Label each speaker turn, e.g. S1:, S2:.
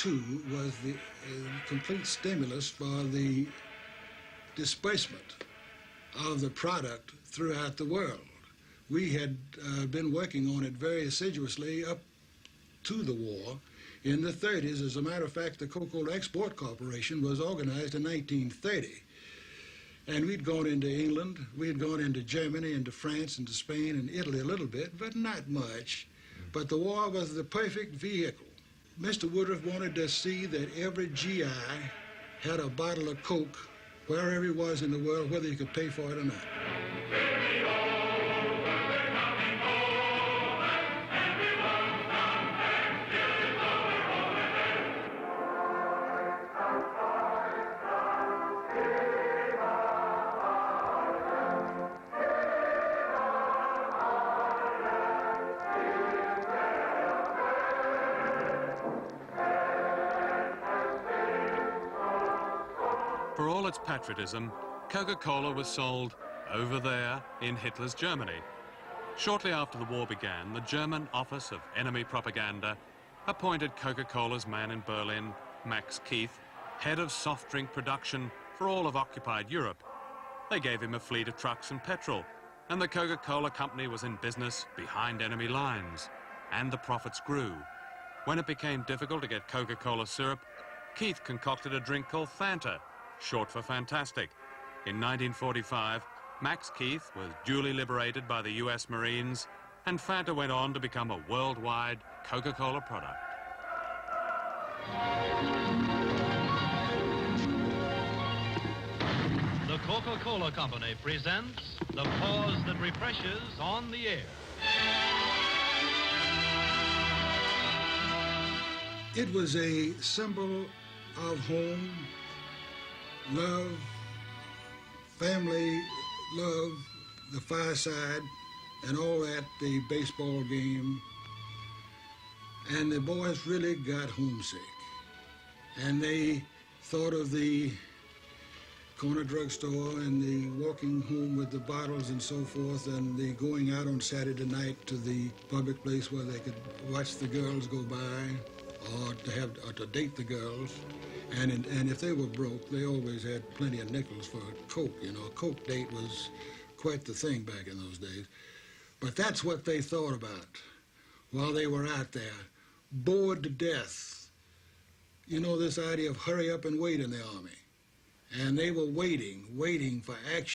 S1: II was the complete stimulus for the disbursement of the product throughout the world. We had been working on it very assiduously up to the war in the 30s. As a matter of fact, the Coca-Cola Export Corporation was organized in 1930. And we'd gone into England, we had gone into Germany, into France, into Spain, and Italy a little bit, but not much. But the war was the perfect vehicle. Mr. Woodruff wanted to see that every GI had a bottle of Coke wherever he was in the world, whether he could pay for it or not.
S2: For all its patriotism, Coca-Cola was sold over there in Hitler's Germany. Shortly after the war began, the German Office of Enemy Propaganda appointed Coca-Cola's man in Berlin, Max Keith, head of soft drink production for all of occupied Europe. They gave him a fleet of trucks and petrol, and the Coca-Cola company was in business behind enemy lines, and the profits grew. When it became difficult to get Coca-Cola syrup, Keith concocted a drink called Fanta, short for fantastic. In 1945, Max Keith was duly liberated by the US Marines, and Fanta went on to become a worldwide Coca-Cola product.
S3: The Coca-Cola Company presents The Pause That Refreshes on the Air.
S1: It was a symbol of home, love, family love, the fireside, and all that, the baseball game. And the boys really got homesick. And they thought of the corner drugstore and the walking home with the bottles and so forth, and the going out on Saturday night to the public place where they could watch the girls go by, or to date the girls. And if they were broke, they always had plenty of nickels for Coke. You know, a Coke date was quite the thing back in those days. But that's what they thought about while they were out there, bored to death. You know, this idea of hurry up and wait in the Army. And they were waiting for action.